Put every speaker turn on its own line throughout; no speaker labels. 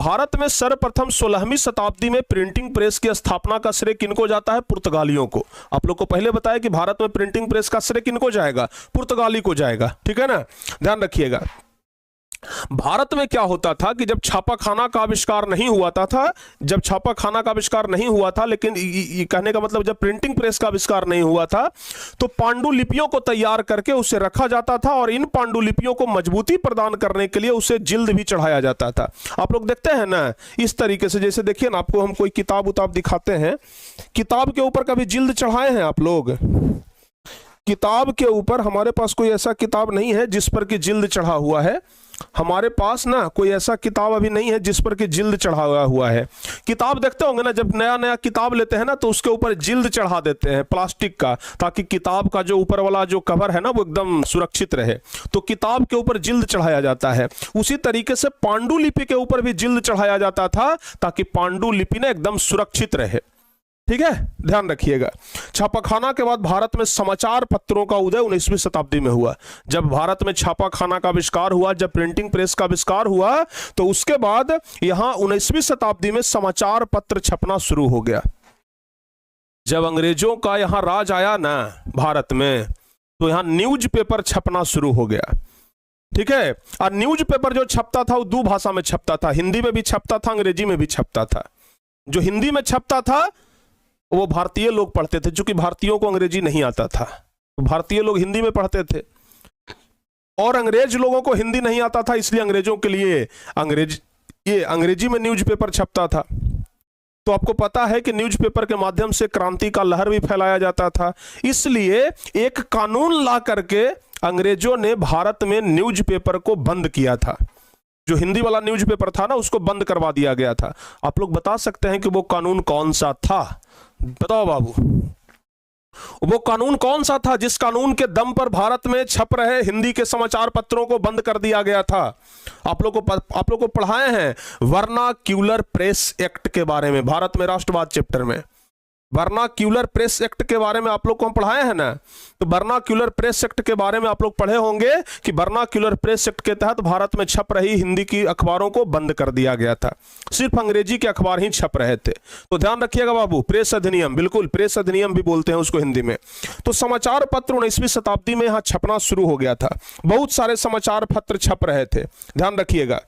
भारत में सर्वप्रथम 16वीं शताब्दी में प्रिंटिंग प्रेस की स्थापना का श्रेय किनको जाता है? पुर्तगालियों को। आप लोग को पहले बताया कि भारत में प्रिंटिंग प्रेस का श्रेय किनको जाएगा? पुर्तगाली को जाएगा, ठीक है ना, ध्यान रखिएगा। भारत में क्या होता था कि जब छापाखाना का आविष्कार नहीं हुआ था, जब छापाखाना का आविष्कार नहीं हुआ था, लेकिन ये कहने का मतलब जब प्रिंटिंग प्रेस का आविष्कार नहीं हुआ था, तो पांडुलिपियों को तैयार करके उसे रखा जाता था और इन पांडुलिपियों को मजबूती प्रदान करने के लिए उसे जिल्द भी चढ़ाया जाता था। आप लोग देखते हैं ना इस तरीके से, जैसे देखिए ना, आपको हम कोई किताब उताब दिखाते हैं, किताब के ऊपर कभी जिल्द चढ़ाए हैं आप लोग? किताब के ऊपर हमारे पास कोई ऐसा किताब नहीं है जिस पर कि जिल्द चढ़ा हुआ है। हमारे पास ना कोई ऐसा किताब अभी नहीं है जिस पर कि जिल्द चढ़ा हुआ है। किताब देखते होंगे ना, जब नया नया किताब लेते हैं ना तो उसके ऊपर जिल्द चढ़ा देते हैं प्लास्टिक का, ताकि किताब का जो ऊपर वाला जो कवर है ना वो एकदम सुरक्षित रहे। तो किताब के ऊपर जिल्द चढ़ाया जाता है। उसी तरीके से पांडुलिपि के ऊपर भी जिल्द चढ़ाया जाता था ताकि पांडुलिपि ना एकदम सुरक्षित रहे, ठीक है, ध्यान रखिएगा। छापाखाना के बाद भारत में समाचार पत्रों का उदय 19वीं शताब्दी में हुआ। जब भारत में छापाखाना का आविष्कार हुआ, जब प्रिंटिंग प्रेस का आविष्कार हुआ, तो उसके बाद यहां 19वीं शताब्दी में समाचार पत्र छपना शुरू हो गया। जब अंग्रेजों का यहां राज आया ना भारत में, तो यहां न्यूज पेपर छपना शुरू हो गया, ठीक है। और न्यूज पेपर जो छपता था वो दो भाषा में छपता था, हिंदी में भी छपता था, अंग्रेजी में भी छपता था। जो हिंदी में छपता था वो भारतीय लोग पढ़ते थे, क्योंकि भारतीयों को अंग्रेजी नहीं आता था, तो भारतीय लोग हिंदी में पढ़ते थे। और अंग्रेज लोगों को हिंदी नहीं आता था, इसलिए अंग्रेजों के लिए अंग्रेजी में न्यूज़पेपर छपता था। तो आपको पता है कि न्यूज़पेपर के माध्यम से क्रांति का लहर भी फैलाया जाता था। इसलिए एक कानून ला करके अंग्रेजों ने भारत में न्यूज़पेपर को बंद किया था। जो हिंदी वाला न्यूज़पेपर था ना, उसको बंद करवा दिया गया था। आप लोग बता सकते हैं कि वो कानून कौन सा था? बताओ बाबू, वो कानून कौन सा था जिस कानून के दम पर भारत में छप रहे हिंदी के समाचार पत्रों को बंद कर दिया गया था? आप लोग को पढ़ाए हैं वर्नाक्यूलर प्रेस एक्ट के बारे में, भारत में राष्ट्रवाद चैप्टर में। वर्नाक्यूलर प्रेस एक्ट के बारे में आप लोग को हम पढ़ाए हैं ना। तो वर्नाक्यूलर प्रेस एक्ट के बारे में आप लोग पढ़े होंगे कि वर्नाक्यूलर प्रेस एक्ट के तहत भारत में छप रही हिंदी की अखबारों को बंद कर दिया गया था, सिर्फ अंग्रेजी के अखबार ही छप रहे थे। तो ध्यान रखिएगा बाबू, प्रेस अधिनियम, बिल्कुल प्रेस अधिनियम भी बोलते हैं उसको हिंदी में। तो समाचार पत्र 19वीं शताब्दी में यहां छपना शुरू हो गया था। बहुत सारे समाचार पत्र छप रहे थे, ध्यान रखिएगा।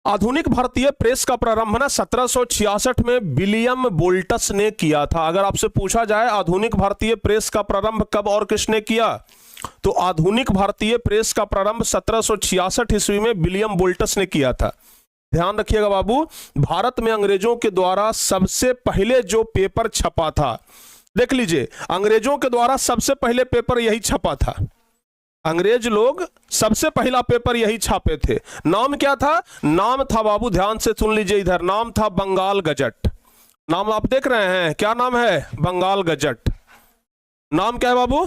आधुनिक भारतीय प्रेस का प्रारंभ ना 1766 में विलियम बोल्टस ने किया था। अगर आपसे पूछा जाए आधुनिक भारतीय प्रेस का प्रारंभ कब और किसने किया, तो आधुनिक भारतीय प्रेस का प्रारंभ 1766 ईस्वी में विलियम बोल्टस ने किया था। ध्यान रखिएगा बाबू, भारत में अंग्रेजों के द्वारा सबसे पहले जो पेपर छपा था, देख लीजिए, अंग्रेजों के द्वारा सबसे पहले पेपर यही छपा था। अंग्रेज लोग सबसे पहला पेपर यही छापे थे। नाम क्या था? नाम था बाबू, ध्यान से सुन लीजिए इधर, नाम था बंगाल गजट। नाम आप देख रहे हैं, क्या नाम है? बंगाल गजट। नाम क्या है बाबू?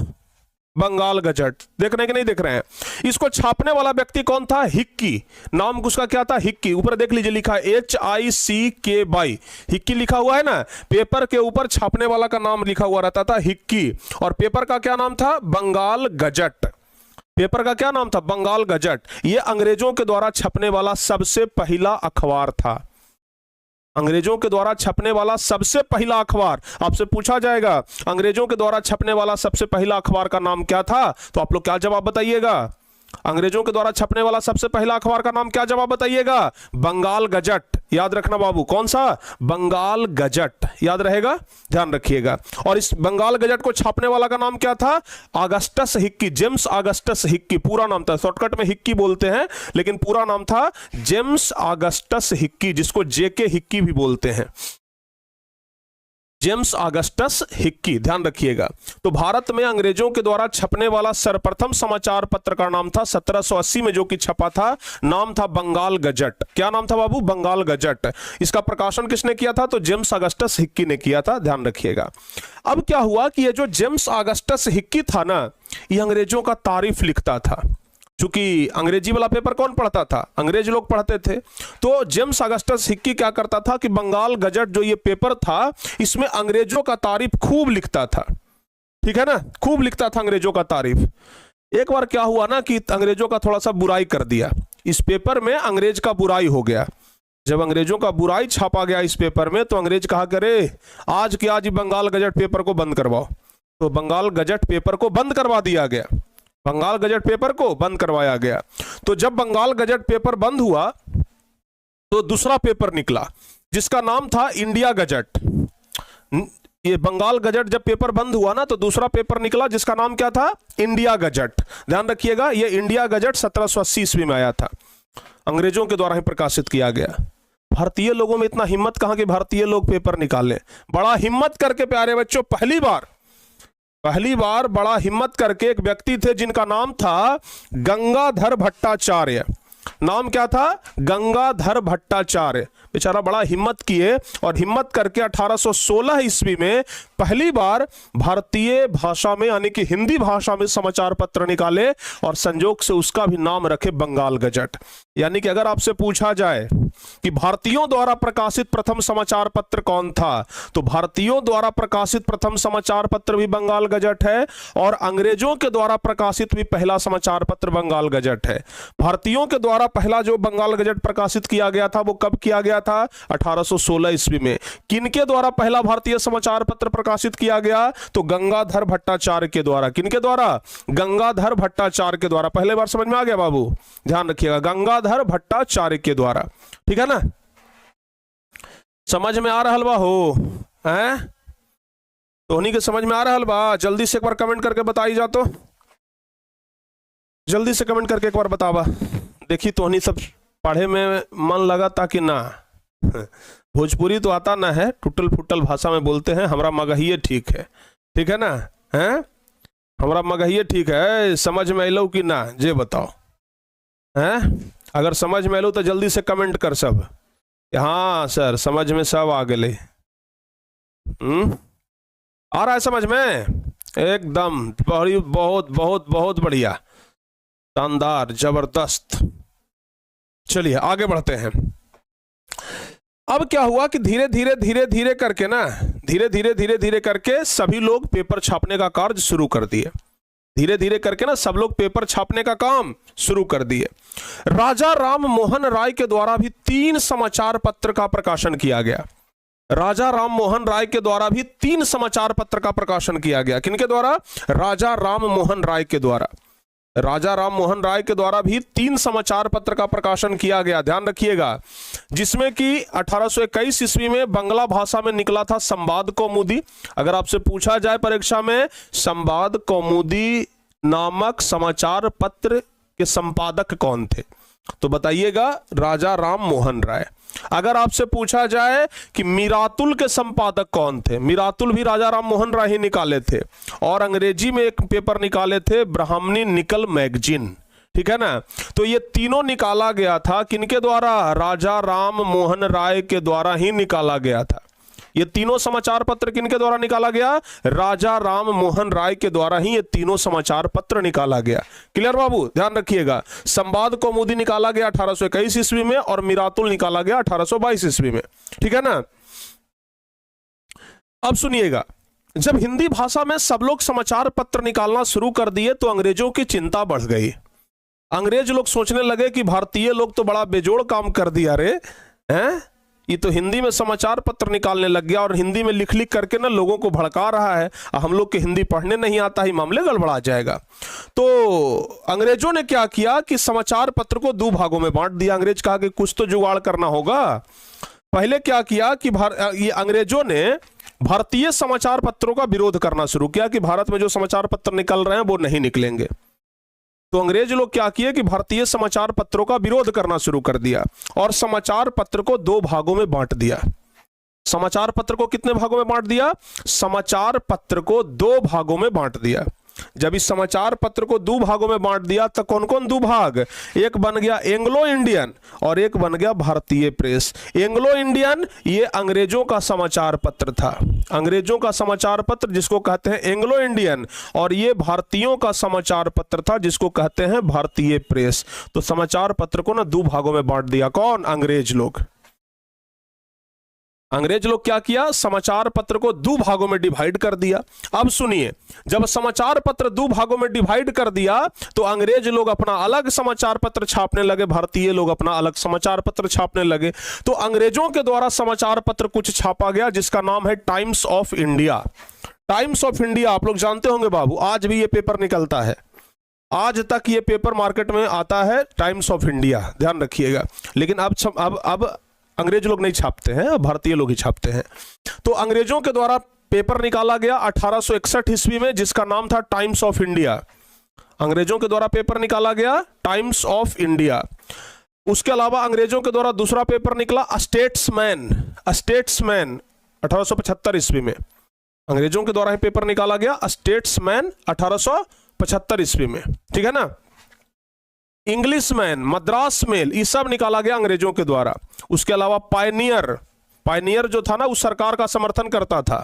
बंगाल गजट। देख रहे हैं कि नहीं देख रहे हैं? इसको छापने वाला व्यक्ति कौन था? हिक्की। नाम उसका क्या था? हिक्की। ऊपर देख लीजिए लिखा है HICKY, हिक्की लिखा हुआ है ना। पेपर के ऊपर छापने वाला का नाम लिखा हुआ रहता था हिक्की, और पेपर का क्या नाम था? बंगाल गजट। पेपर का क्या नाम था? बंगाल गजट। यह अंग्रेजों के द्वारा छपने वाला सबसे पहला अखबार था। अंग्रेजों के द्वारा छपने वाला सबसे पहला अखबार। आपसे पूछा जाएगा अंग्रेजों के द्वारा छपने वाला सबसे पहला अखबार का नाम क्या था, तो आप लोग क्या जवाब बताइएगा? अंग्रेजों के द्वारा छपने वाला सबसे पहला अखबार का नाम क्या जवाब बताइएगा? बंगाल गजट। याद रखना बाबू, कौन सा? बंगाल गजट। याद रहेगा, ध्यान रखिएगा। और इस बंगाल गजट को छापने वाला का नाम क्या था? Augustus Hickey, James Augustus Hickey पूरा नाम था। शॉर्टकट में हिक्की बोलते हैं, लेकिन पूरा नाम था जेम्स अगस्टस हिक्की, जिसको जेके हिक्की भी बोलते हैं। जेम्स अगस्टस हिक्की, ध्यान रखिएगा। तो भारत में अंग्रेजों के द्वारा छपने वाला सर्वप्रथम समाचार पत्र का नाम था 1780 में जो कि छपा था, नाम था बंगाल गजट। क्या नाम था बाबू? बंगाल गजट। इसका प्रकाशन किसने किया था? तो जेम्स अगस्टस हिक्की ने किया था, ध्यान रखिएगा। अब क्या हुआ कि ये जो जेम्स अगस्टस हिक्की था ना, ये अंग्रेजों का तारीफ लिखता था। चूंकि अंग्रेजी वाला पेपर कौन पढ़ता था? अंग्रेज लोग पढ़ते थे। तो जेम्स अगस्टस हिक्की क्या करता था कि बंगाल गजट जो ये पेपर था, इसमें अंग्रेजों का तारीफ खूब लिखता था, ठीक है ना, खूब लिखता था अंग्रेजों का तारीफ। एक बार क्या हुआ ना कि अंग्रेजों का थोड़ा सा बुराई कर दिया। इस पेपर में अंग्रेज का बुराई हो गया। जब अंग्रेजों का बुराई छापा गया इस पेपर में तो अंग्रेज कहा करे आज के आज ही बंगाल गजट पेपर को बंद करवाओ। तो बंगाल गजट पेपर को बंद करवा दिया गया, बंगाल गजट पेपर को बंद करवाया गया। तो जब बंगाल गजट पेपर बंद हुआ तो दूसरा पेपर निकला जिसका नाम था इंडिया गजट। ये बंगाल गजट जब पेपर बंद हुआ ना तो दूसरा पेपर निकला जिसका नाम क्या था, इंडिया गजट। ध्यान रखिएगा, ये इंडिया गजट 1780 ईस्वी में आया था, अंग्रेजों के द्वारा ही प्रकाशित किया गया। भारतीय लोगों में इतना हिम्मत कहां कि भारतीय लोग पेपर निकालें। बड़ा हिम्मत करके प्यारे बच्चों, पहली बार बड़ा हिम्मत करके एक व्यक्ति थे जिनका नाम था गंगाधर भट्टाचार्य। नाम क्या था, गंगाधर भट्टाचार्य। बेचारा बड़ा हिम्मत किए और हिम्मत करके 1816 ईस्वी में पहली बार भारतीय भाषा में यानी कि हिंदी भाषा में समाचार पत्र निकाले और संजोग से उसका भी नाम रखे बंगाल गजट। यानी कि अगर आपसे पूछा जाए कि भारतीयों द्वारा प्रकाशित प्रथम समाचार पत्र कौन था तो भारतीयों द्वारा प्रकाशित प्रथम समाचार पत्र भी बंगाल गजट है और अंग्रेजों के द्वारा प्रकाशित भी पहला समाचार पत्र बंगाल गजट है। भारतीयों के द्वारा पहला जो बंगाल गजट प्रकाशित किया गया था वो कब किया गया था, 1816 ईस्वी में। किनके द्वारा पहला भारतीय समाचार पत्र प्रकाशित किया गया, तो गंगाधर भट्टाचार्य के द्वारा। किनके द्वारा, गंगाधर भट्टाचार्य के द्वारा। पहले बार समझ में आ गया बाबू, ध्यान रखिएगा, गंगाधर भट्टाचार्य के द्वारा। ठीक है ना, समझ में आ रहा बा हो हैं, तो उन्हीं के समझ में आ रहा बा। जल्दी से एक बार कमेंट करके बताई जा, तो जल्दी से कमेंट करके एक बार बतावा। देखी तो नहीं सब पढ़े में मन लगा था कि ना। भोजपुरी तो आता ना है, टूटल फुटल भाषा में बोलते हैं, हमारा मगहिए ठीक है, ठीक है ना, हैं हमारा मगहिए ठीक है। समझ में अलो कि ना, जे बताओ हैं। अगर समझ में अलो तो जल्दी से कमेंट कर सब, हाँ सर समझ में सब आ गए। आ रहा है समझ में, एकदम बहुत बहुत बहुत बढ़िया, शानदार, जबरदस्त। चलिए आगे बढ़ते हैं। अब क्या हुआ कि धीरे धीरे करके ना, धीरे धीरे करके सभी लोग पेपर छापने का कार्य शुरू कर दिए। धीरे धीरे करके ना सब लोग पेपर छापने का काम शुरू कर दिए। राजा राम मोहन राय के द्वारा भी 3 समाचार पत्र का प्रकाशन किया गया। राजा राम मोहन राय के द्वारा भी 3 समाचार पत्र का प्रकाशन किया गया। किनके द्वारा, राजा राम मोहन राय के द्वारा। राजा राम मोहन राय के द्वारा भी 3 समाचार पत्र का प्रकाशन किया गया, ध्यान रखिएगा। जिसमें कि 1821 ईस्वी में बांग्ला भाषा में निकला था संवाद कौमुदी। अगर आपसे पूछा जाए परीक्षा में संवाद कौमुदी नामक समाचार पत्र के संपादक कौन थे, तो बताइएगा राजा राम मोहन राय। अगर आपसे पूछा जाए कि मिरातुल के संपादक कौन थे, मिरातुल भी राजा राम मोहन राय ही निकाले थे। और अंग्रेजी में एक पेपर निकाले थे ब्राह्मणी निकल मैगजीन, ठीक है ना। तो ये तीनों निकाला गया था किनके द्वारा, राजा राम मोहन राय के द्वारा ही निकाला गया था। ये तीनों समाचार पत्र किनके द्वारा निकाला गया, राजा राम मोहन राय के द्वारा ही ये तीनों समाचार पत्र निकाला गया। क्लियर बाबू, ध्यान रखिएगा। संवाद कौमुदी निकाला गया 1821 ईस्वी में और मिरातुल निकाला गया 1822 ईस्वी में, ठीक है ना। अब सुनिएगा, जब हिंदी भाषा में सब लोग समाचार पत्र निकालना शुरू कर दिए तो अंग्रेजों की चिंता बढ़ गई। अंग्रेज लोग सोचने लगे कि भारतीय लोग तो बड़ा बेजोड़ काम कर दिया रे, हैं ये तो हिंदी में समाचार पत्र निकालने लग गया और हिंदी में लिख लिख करके ना लोगों को भड़का रहा है। हम लोग के हिंदी पढ़ने नहीं आता, ही मामले गड़बड़ा जाएगा। तो अंग्रेजों ने क्या किया कि समाचार पत्र को 2 भागों में बांट दिया। अंग्रेज कहा कि कुछ तो जुगाड़ करना होगा। पहले क्या किया कि ये अंग्रेजों ने भारतीय समाचार पत्रों का विरोध करना शुरू किया कि भारत में जो समाचार पत्र निकल रहे हैं वो नहीं निकलेंगे। तो अंग्रेज लोग क्या किए कि भारतीय समाचार पत्रों का विरोध करना शुरू कर दिया और समाचार पत्र को 2 भागों में बांट दिया। समाचार पत्र को कितने भागों में बांट दिया, समाचार पत्र को 2 भागों में बांट दिया। जब इस समाचार पत्र को 2 भागों में बांट दिया तो कौन कौन 2 भाग, एक बन गया एंग्लो इंडियन और एक बन गया भारतीय प्रेस। एंग्लो इंडियन ये अंग्रेजों का समाचार पत्र था, अंग्रेजों का समाचार पत्र जिसको कहते हैं एंग्लो इंडियन, और ये भारतीयों का समाचार पत्र था जिसको कहते हैं भारतीय प्रेस। तो समाचार पत्र को ना 2 भागों में बांट दिया, कौन, अंग्रेज लोग। अंग्रेज लोग क्या किया, समाचार पत्र को दो भागों में डिवाइड कर दिया। अब सुनिए, जब समाचार पत्र दो भागों में डिवाइड कर दिया तो अंग्रेज लोग अपना अलग समाचार पत्र छापने लगे, भारतीय लोग अपना अलग समाचार पत्र छापने लगे। तो अंग्रेजों के द्वारा समाचार पत्र कुछ छापा गया जिसका नाम है times of India. Times of India आप लोग जानते होंगे बाबू, आज भी ये पेपर निकलता है, आज तक ये पेपर मार्केट में आता है, टाइम्स ऑफ इंडिया, ध्यान रखिएगा। लेकिन अब अंग्रेज लोग नहीं छापते हैं, अब भारतीय लोग ही छापते हैं। तो अंग्रेजों के द्वारा पेपर निकाला गया 1861 ईस्वी में जिसका नाम था टाइम्स ऑफ इंडिया। अंग्रेजों के द्वारा पेपर निकाला गया टाइम्स ऑफ इंडिया। उसके अलावा अंग्रेजों के द्वारा दूसरा पेपर निकला स्टेट्समैन। 1875 ईस्वी में अंग्रेजों के द्वारा पेपर निकाला गया स्टेट्समैन 1875 ईस्वी में, ठीक है ना। इंग्लिशमैन, मद्रास मेल, ये सब निकाला गया अंग्रेजों के द्वारा। उसके अलावा पायनियर जो था ना, उस सरकार का समर्थन करता था।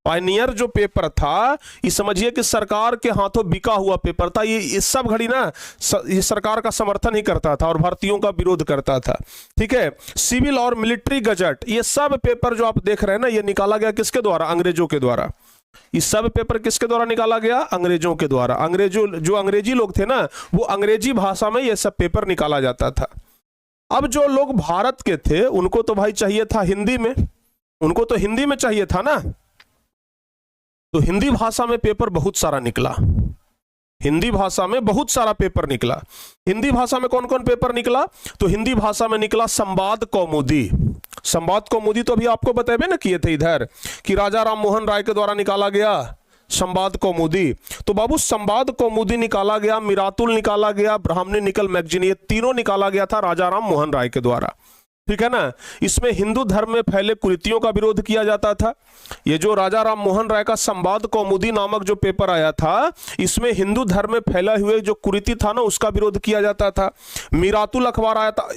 पायनियर जो पेपर था, ये समझिए कि सरकार के हाथों बिका हुआ पेपर था। ये इस सब घड़ी ना ये सरकार का समर्थन ही करता था और भारतीयों का विरोध करता था, ठीक है। सिविल और मिलिट्री गजट, ये सब पेपर जो आप देख रहे हैं ना, ये निकाला गया किसके द्वारा, अंग्रेजों के द्वारा। ये सब पेपर किसके द्वारा निकाला गया, अंग्रेजों के द्वारा। जो अंग्रेजी लोग थे ना, वो अंग्रेजी भाषा में ये सब पेपर निकाला जाता था। अब जो लोग भारत के थे उनको तो भाई चाहिए था हिंदी में, उनको तो हिंदी में चाहिए था ना, तो हिंदी भाषा में पेपर बहुत सारा निकला। हिंदी भाषा में बहुत सारा पेपर निकला। हिंदी भाषा में कौन कौन पेपर निकला, तो हिंदी भाषा में निकला संवाद कौमुदी। संवाद कौमुदी तो अभी आपको बताए ना किए थे इधर कि राजा राम मोहन राय के द्वारा निकाला गया संवाद कौमुदी। तो बाबू संवाद कौमुदी निकाला गया, मिरातुल निकाला गया, ब्राह्मणी निकल मैगजीन, ये तीनों निकाला गया था राजा राम मोहन राय के द्वारा, ठीक है ना। इसमें हिंदू धर्म में फैले कुरीतियों का विरोध किया जाता था। ये जो राजा राम मोहन राय का संवाद कौमुदी नामक जो पेपर आया था, इसमें हिंदू धर्म में फैले हुए जो कुरीति था ना, उसका विरोध किया जाता था। मिरातुल अखबार आया था,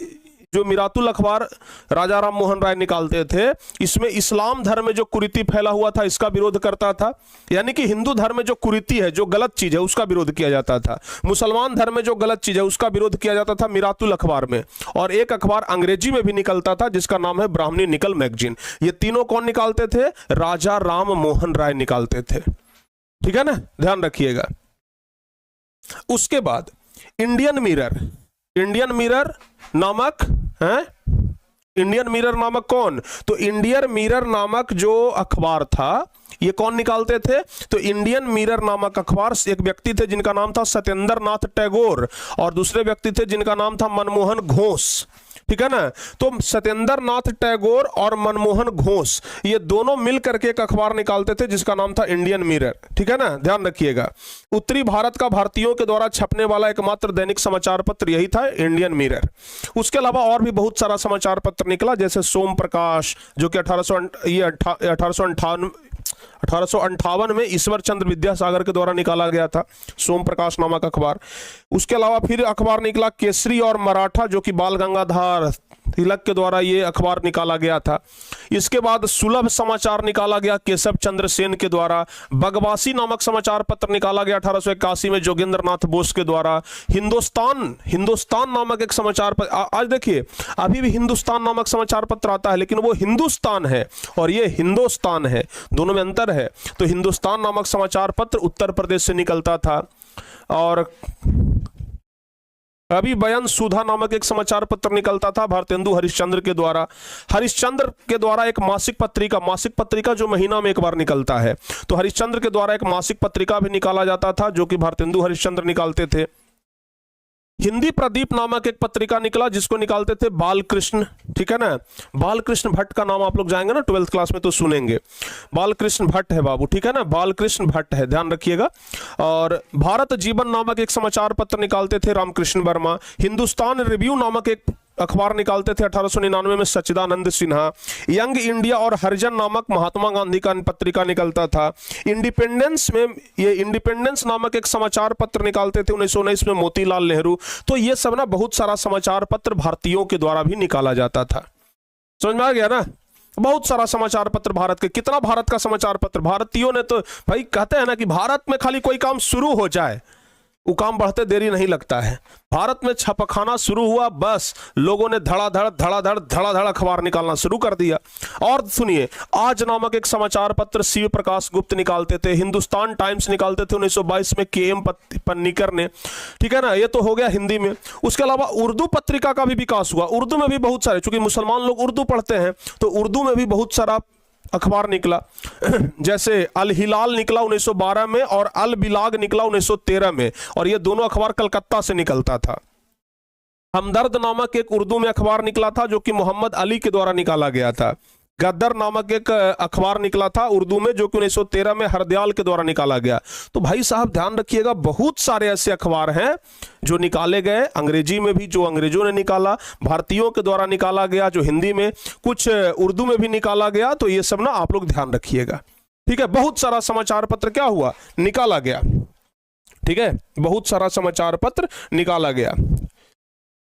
जो मिरातुल अखबार राजा राम मोहन राय निकालते थे, इसमें इस्लाम धर्म में जो कुरीति फैला हुआ था इसका विरोध करता था। यानी कि हिंदू धर्म में जो कुरीति है, जो गलत चीज है, उसका विरोध किया जाता था। मुसलमान धर्म में जो गलत चीज है उसका विरोध किया जाता था मिरातुल अखबार में। और एक अखबार अंग्रेजी में भी निकलता था जिसका नाम है ब्राह्मणी निकल मैगजीन। ये तीनों कौन निकालते थे, राजा राम मोहन राय निकालते थे, ठीक है ना, ध्यान रखिएगा। उसके बाद इंडियन मिरर नामक है, इंडियन मिरर नामक कौन, तो इंडियन मिरर नामक जो अखबार था ये कौन निकालते थे, तो इंडियन मिरर नामक अखबार एक व्यक्ति थे जिनका नाम था सत्येंद्र नाथ टैगोर और दूसरे व्यक्ति थे जिनका नाम था मनमोहन घोष, ठीक है ना। तो सत्येंद्र नाथ टैगोर और मनमोहन घोष ये दोनों मिल करके एक अखबार निकालते थे जिसका नाम था इंडियन मिरर, ठीक है ना, ध्यान रखिएगा। उत्तरी भारत का भारतीयों के द्वारा छपने वाला एकमात्र दैनिक समाचार पत्र यही था, इंडियन मिरर। उसके अलावा और भी बहुत सारा समाचार पत्र निकला, जैसे सोम प्रकाश जो कि 1858 में ईश्वर चंद्र विद्यासागर के द्वारा निकाला गया था, सोम प्रकाश नामक अखबार। उसके अलावा फिर अखबार निकला केसरी और मराठा जो कि बाल गंगाधर तिलक के द्वारा ये अखबार निकाला गया था। इसके बाद सुलभ समाचार निकाला गया केशव चंद्र सेन के द्वारा। बगवासी नामक समाचार पत्र निकाला गया 1881 में जोगेंद्र नाथ बोस के द्वारा। हिंदुस्तान नामक एक समाचार पत्र, आज देखिए अभी भी हिंदुस्तान नामक समाचार पत्र आता है लेकिन वो हिंदुस्तान है और ये हिंदुस्तान है, दोनों में अंतर है। तो हिंदुस्तान नामक समाचार पत्र उत्तर प्रदेश से निकलता था। और अभी बयान सुधा नामक एक समाचार पत्र निकलता था भारतेंदु हरिश्चंद्र के द्वारा। हरिश्चंद्र के द्वारा एक मासिक पत्रिका जो महीना में एक बार निकलता है, तो हरिश्चंद्र के द्वारा एक मासिक पत्रिका भी निकाला जाता था जो कि भारतेंदु हरिश्चंद्र निकालते थे। हिंदी प्रदीप नामक एक पत्रिका निकला जिसको निकालते थे बालकृष्ण, ठीक है ना। बालकृष्ण भट्ट का नाम आप लोग जाएंगे ना 12th क्लास में तो सुनेंगे, बालकृष्ण भट्ट है बाबू, ठीक है ना, बालकृष्ण भट्ट है, ध्यान रखिएगा। और भारत जीवन नामक एक समाचार पत्र निकालते थे रामकृष्ण वर्मा। हिंदुस्तान रिव्यू नामक एक अखबार निकालते थे 1899 में सच्चिदानंद सिन्हा। यंग इंडिया और हरिजन नामक महात्मा गांधी का पत्रिका निकलता था। इंडिपेंडेंस नामक एक समाचार पत्र निकालते थे 1919 में मोतीलाल नेहरू। तो ये सब ना बहुत सारा समाचार पत्र भारतीयों के द्वारा भी निकाला जाता था, समझ में आ गया ना। बहुत सारा समाचार पत्र भारत के, कितना भारत का समाचार पत्र, भारतीयों ने तो भाई कहते हैं ना कि भारत में खाली कोई काम शुरू हो जाए वो काम बढ़ते देरी नहीं लगता है। भारत में छापाखाना शुरू हुआ, बस लोगों ने धड़ाधड़ अखबार निकालना शुरू कर दिया। और सुनिए, आज नामक एक समाचार पत्र शिव प्रकाश गुप्त निकालते थे, हिंदुस्तान टाइम्स निकालते थे 1922 में के.एम. पन्नीकर ने, ठीक है ना, ये तो हो गया हिंदी में। उसके अलावा उर्दू पत्रिका का भी विकास हुआ, उर्दू में भी बहुत सारे, चूंकि मुसलमान लोग उर्दू पढ़ते हैं तो उर्दू में भी बहुत सारा अखबार निकला। जैसे अल हिलाल निकला 1912 में और अल बिलाग निकला 1913 में, और ये दोनों अखबार कलकत्ता से निकलता था। हमदर्द नामक एक उर्दू में अखबार निकला था जो कि मोहम्मद अली के द्वारा निकाला गया था। गद्दर नामक एक अखबार निकला था उर्दू में जो कि 1913 में हरदयाल के द्वारा निकाला गया। तो भाई साहब ध्यान रखिएगा, बहुत सारे ऐसे अखबार हैं जो निकाले गए, अंग्रेजी में भी जो अंग्रेजों ने निकाला, भारतीयों के द्वारा निकाला गया जो हिंदी में, कुछ उर्दू में भी निकाला गया। तो ये सब ना आप लोग ध्यान रखिएगा, ठीक है। बहुत सारा समाचार पत्र क्या हुआ, निकाला गया, ठीक है, बहुत सारा समाचार पत्र निकाला गया।